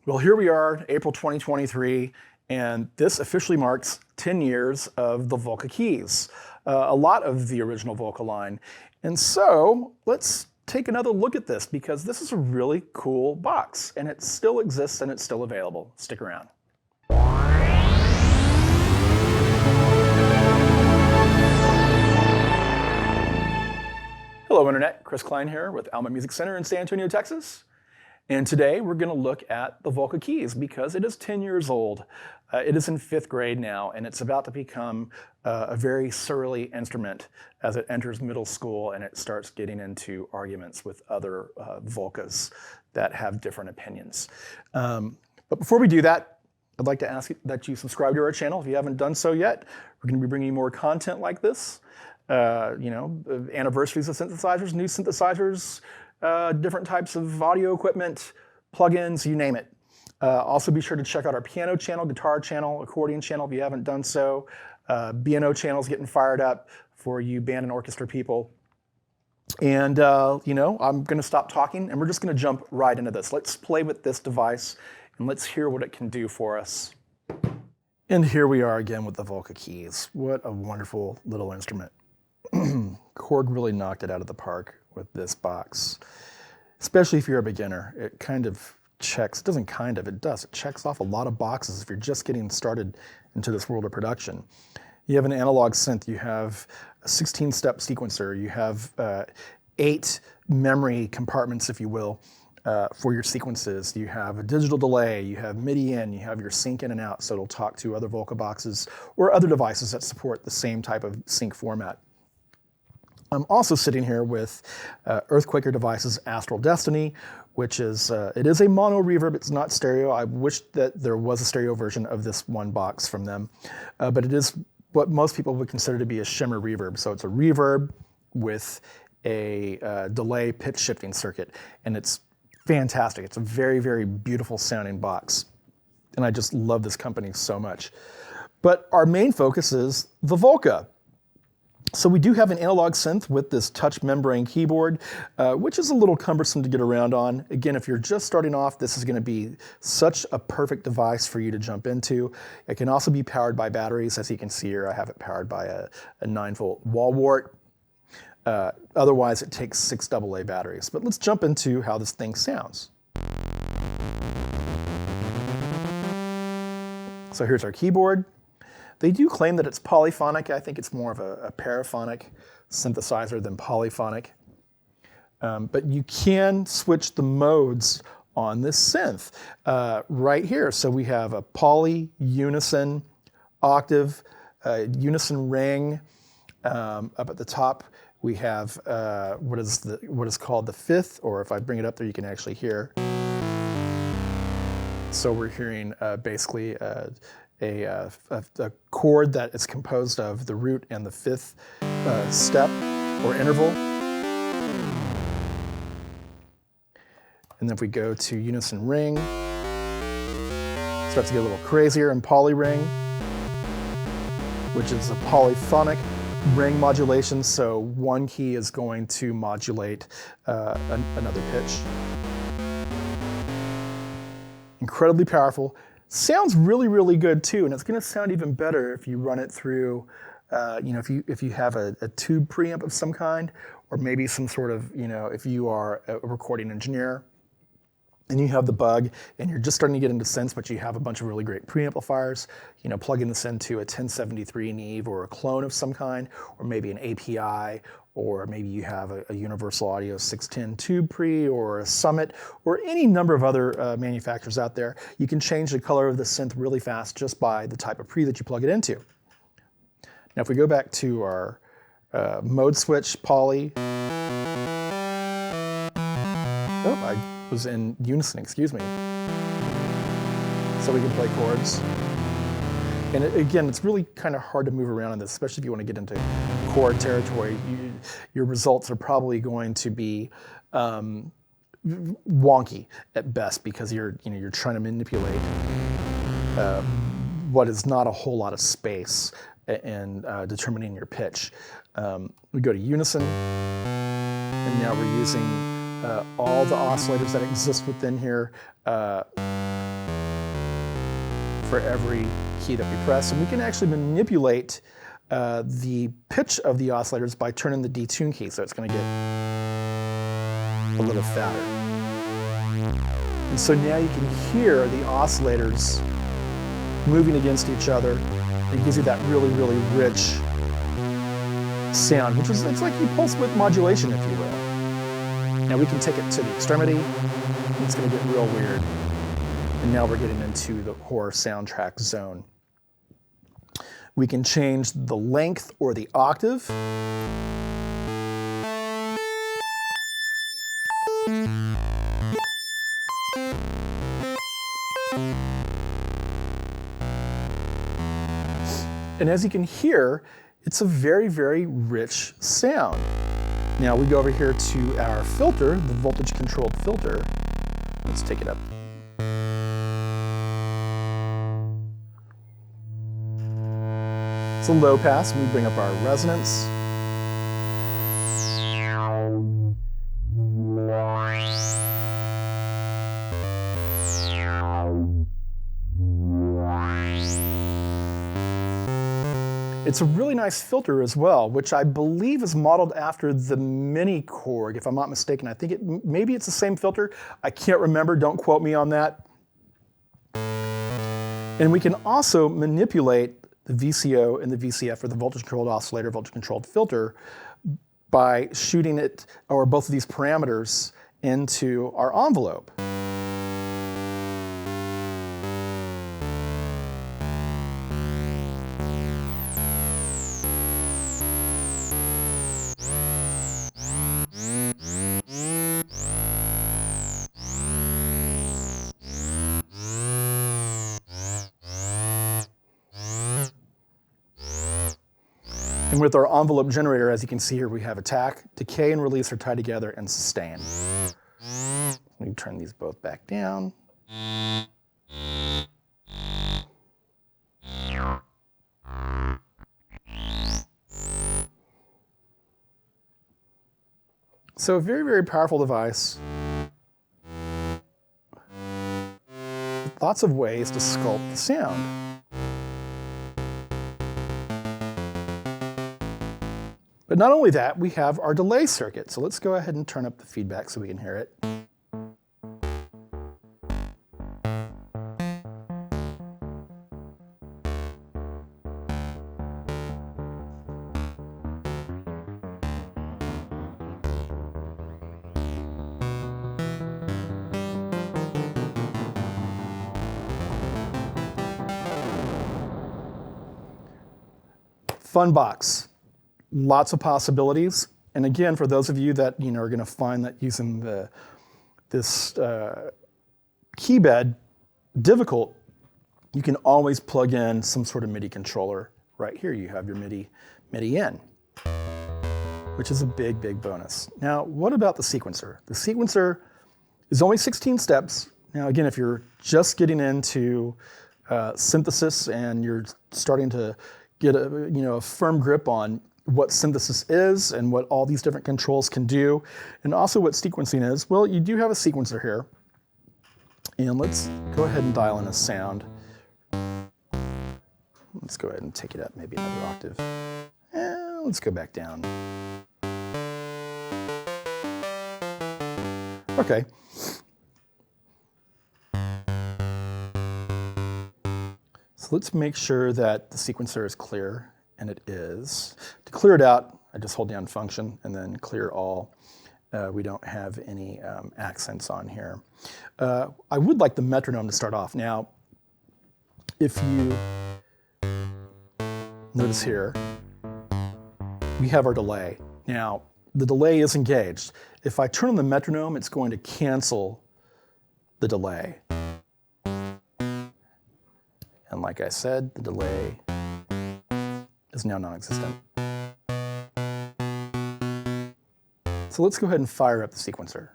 Well, here we are, April 2023, and this officially marks 10 years of the Volca Keys, a lot of the original Volca line. And so let's take another look at this because this is a really cool box and it still exists and it's still available. Stick around. Hello Internet, Chris Cline here with Alamo Music Center in San Antonio, Texas. And today we're going to look at the Volca Keys because it is 10 years old. It is in 5th grade now, and it's about to become a very surly instrument as it enters middle school and it starts getting into arguments with other Volcas that have different opinions. But before we do that, I'd like to ask that you subscribe to our channel if you haven't done so yet. We're going to be bringing you more content like this. Anniversaries of synthesizers, new synthesizers, different types of audio equipment, plugins, you name it. Also be sure to check out our piano channel, guitar channel, accordion channel if you haven't done so. B&O channel's getting fired up for you band and orchestra people. And I'm going to stop talking and we're just going to jump right into this. Let's play with this device and let's hear what it can do for us. And here we are again with the Volca Keys. What a wonderful little instrument. Korg really knocked it out of the park with this box, especially if you're a beginner. It kind of checks, it does. It checks off a lot of boxes if you're just getting started into this world of production. You have an analog synth, you have a 16-step sequencer, you have 8 memory compartments, if you will, for your sequences. You have a digital delay, you have MIDI in, you have your sync in and out, so it'll talk to other Volca boxes or other devices that support the same type of sync format. I'm also sitting here with Earthquaker Devices Astral Destiny, which is, it is a mono reverb, it's not stereo. I wish that there was a stereo version of this one box from them, but it is what most people would consider to be a shimmer reverb. So it's a reverb with a delay pitch shifting circuit, and it's fantastic. It's a very, very beautiful sounding box, and I just love this company so much. But our main focus is the Volca. So we do have an analog synth with this touch membrane keyboard, which is a little cumbersome to get around on. Again, if you're just starting off, this is going to be such a perfect device for you to jump into. It can also be powered by batteries. As you can see here, I have it powered by a 9-volt wall wart. Otherwise, it takes 6 AA batteries. But let's jump into how this thing sounds. So here's our keyboard. They do claim that it's polyphonic. I think it's more of a paraphonic synthesizer than polyphonic. But you can switch the modes on this synth right here. So we have a poly, unison, octave, unison ring. Up at the top, we have what is called the 5th, or if I bring it up there, you can actually hear. So we're hearing basically a chord that is composed of the root and the 5th step or interval. And then if we go to unison ring, it starts to get a little crazier, and poly ring, which is a polyphonic ring modulation, so one key is going to modulate another pitch. Incredibly powerful. Sounds really, really good too, and it's going to sound even better if you run it through, if you have a tube preamp of some kind, or maybe some sort of, if you are a recording engineer and you have the bug and you're just starting to get into synths, but you have a bunch of really great preamplifiers, plugging this into a 1073 Neve or a clone of some kind, or maybe an API, or maybe you have a Universal Audio 610 tube pre or a Summit or any number of other manufacturers out there. You can change the color of the synth really fast just by the type of pre that you plug it into. Now if we go back to our mode switch, poly. Oh, I was in unison, excuse me. So we can play chords. And again, it's really kind of hard to move around on this, especially if you want to get into chord territory. Your results are probably going to be wonky at best because you're trying to manipulate what is not a whole lot of space in determining your pitch. We go to unison, and now we're using all the oscillators that exist within here. for every key that we press. And we can actually manipulate the pitch of the oscillators by turning the detune key, so it's going to get a little fatter. And so now you can hear the oscillators moving against each other. It gives you that really, really rich sound, which is, it's like you pulse width modulation, if you will. Now we can take it to the extremity, and it's going to get real weird. And now we're getting into the horror soundtrack zone. We can change the length or the octave. And as you can hear, it's a very, very rich sound. Now we go over here to our filter, the voltage controlled filter. Let's take it up. It's a low pass. We bring up our resonance. It's a really nice filter as well, which I believe is modeled after the mini Korg, if I'm not mistaken. I think maybe it's the same filter. I can't remember, don't quote me on that. And we can also manipulate the VCO and the VCF, or the voltage controlled oscillator, voltage controlled filter, by shooting it, or both of these parameters, into our envelope. And with our envelope generator, as you can see here, we have attack, decay, and release are tied together, and sustain. Let me turn these both back down. So a very, very powerful device. With lots of ways to sculpt the sound. But not only that, we have our delay circuit. So let's go ahead and turn up the feedback so we can hear it. Fun box. Lots of possibilities, and again, for those of you that are going to find that using this key bed difficult, you can always plug in some sort of MIDI controller. Right here, you have your MIDI in, which is a big, big bonus. Now, what about the sequencer? The sequencer is only 16 steps. Now, again, if you're just getting into synthesis and you're starting to get a firm grip on what synthesis is and what all these different controls can do, and also what sequencing is, well, you do have a sequencer here. And let's go ahead and dial in a sound. Let's go ahead and take it up maybe another octave. And let's go back down. Okay. So let's make sure that the sequencer is clear. And it is. To clear it out, I just hold down function and then clear all. We don't have any accents on here. I would like the metronome to start off. Now, if you notice here, we have our delay. Now, the delay is engaged. If I turn on the metronome, it's going to cancel the delay. And like I said, the delay is now non-existent. So let's go ahead and fire up the sequencer.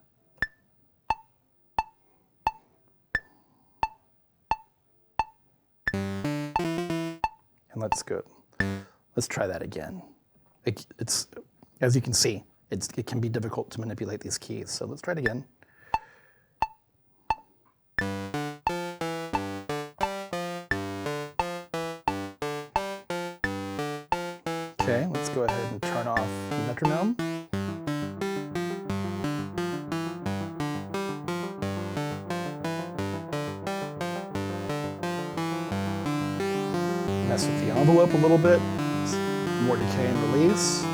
And let's try that again. It's as you can see, it can be difficult to manipulate these keys. So let's try it again. Okay, let's go ahead and turn off the metronome. Mess with the envelope a little bit. More decay and release.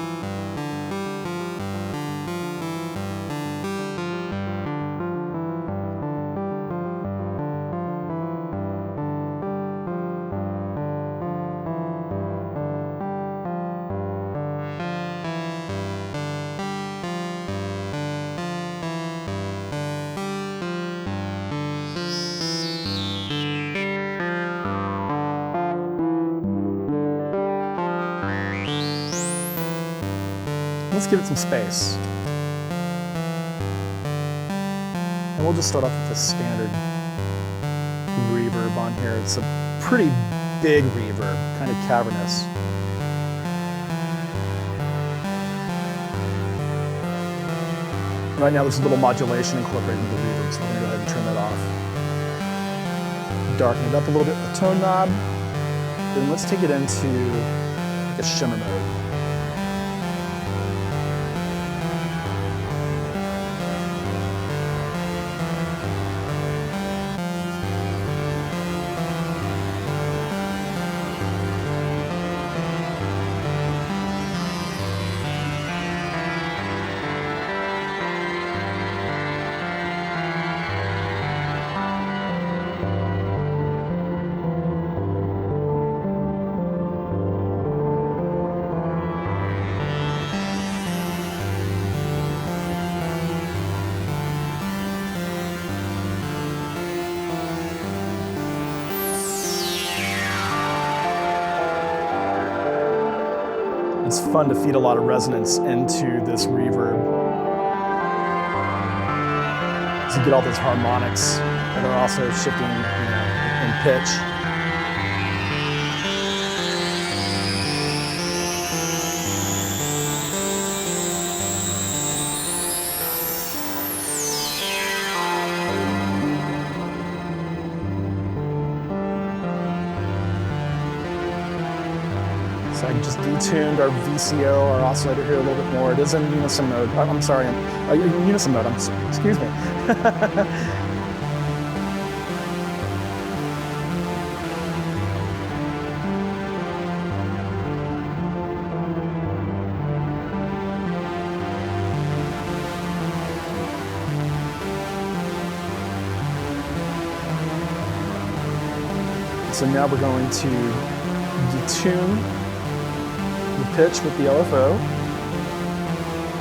Let's give it some space. And we'll just start off with the standard reverb on here. It's a pretty big reverb, kind of cavernous. Right now there's a little modulation incorporated into the reverb, so we're going to go ahead and turn that off. Darken it up a little bit with the tone knob. Then let's take it into like a shimmer mode. It's fun to feed a lot of resonance into this reverb. So you get all those harmonics that are also shifting, in pitch. So I just detuned our VCO, our oscillator here a little bit more. It is in unison mode. I'm sorry, unison mode. Excuse me. So now we're going to detune the pitch with the LFO.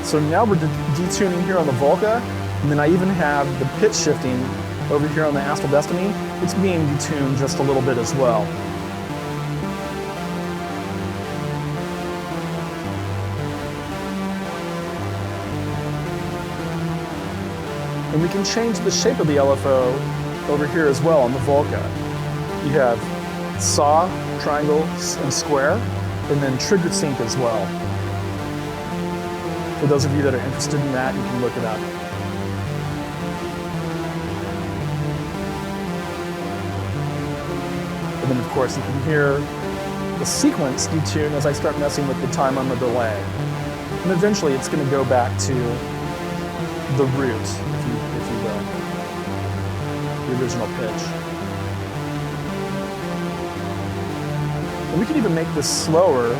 So now we're detuning here on the Volca, and then I even have the pitch shifting over here on the Astral Destiny. It's being detuned just a little bit as well. And we can change the shape of the LFO over here as well on the Volca. You have saw, triangle, and square, and then triggered sync as well. For those of you that are interested in that, you can look it up. And then of course you can hear the sequence detune as I start messing with the time on the delay. And eventually it's going to go back to the root, if you will, the original pitch. And we can even make this slower.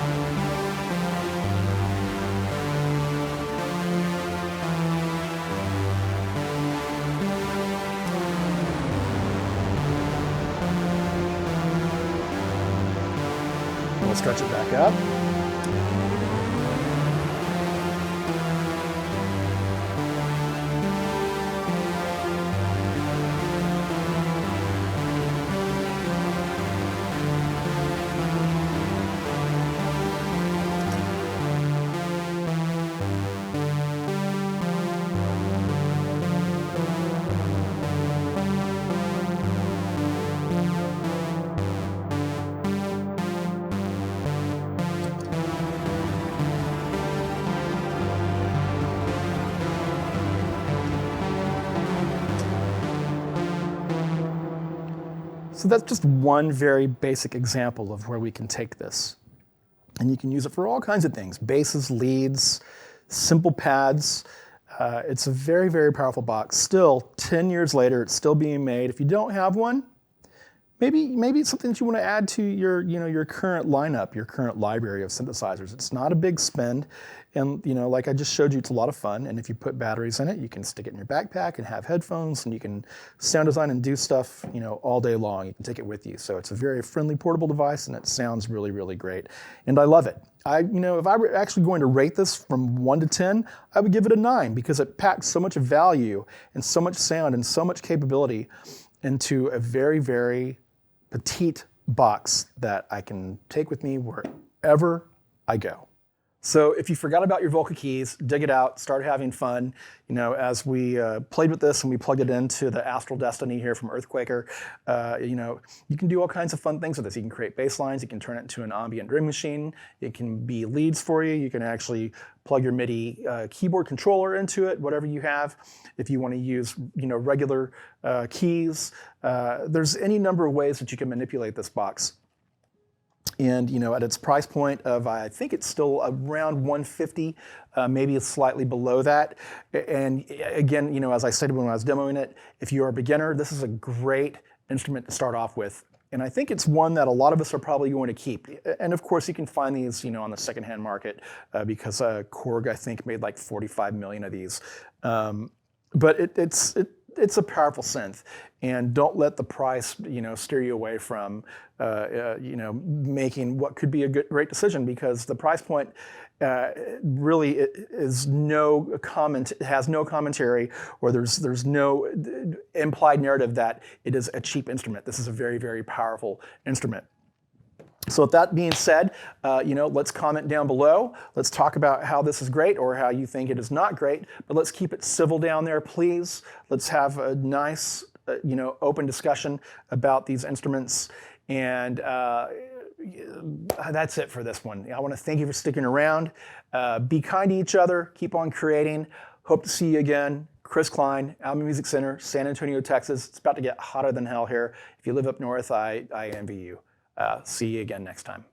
And we'll stretch it back up. So that's just one very basic example of where we can take this. And you can use it for all kinds of things, basses, leads, simple pads. It's a very, very powerful box. Still, 10 years later, it's still being made. If you don't have one, maybe it's something that you want to add to your current lineup, your current library of synthesizers. It's not a big spend, and like I just showed you, it's a lot of fun. And if you put batteries in it, you can stick it in your backpack and have headphones, and you can sound design and do stuff all day long. You can take it with you. So it's a very friendly portable device, and it sounds really, really great. And I love it. If I were actually going to rate this from 1 to 10, I would give it a 9 because it packs so much value and so much sound and so much capability into a very, very petite box that I can take with me wherever I go. So if you forgot about your Volca keys, dig it out, start having fun. As we played with this and we plugged it into the Astral Destiny here from Earthquaker, you can do all kinds of fun things with this. You can create bass lines, you can turn it into an ambient drum machine, it can be leads for you, you can actually plug your MIDI keyboard controller into it, whatever you have. If you want to use regular keys, there's any number of ways that you can manipulate this box. And at its price point of, I think it's still around $150, maybe it's slightly below that. And again, as I said when I was demoing it, if you're a beginner, this is a great instrument to start off with. And I think it's one that a lot of us are probably going to keep. And of course, you can find these, on the secondhand market because Korg, I think, made like 45 million of these. But it's a powerful synth, and don't let the price, steer you away from, making what could be a great decision, because the price point really is no comment, it has no commentary, or there's no implied narrative that it is a cheap instrument. This is a very, very powerful instrument. So with that being said, let's comment down below. Let's talk about how this is great or how you think it is not great, but let's keep it civil down there, please. Let's have a nice, open discussion about these instruments. And that's it for this one. I want to thank you for sticking around. Be kind to each other. Keep on creating. Hope to see you again. Chris Cline, Alamo Music Center, San Antonio, Texas. It's about to get hotter than hell here. If you live up north, I envy you. See you again next time.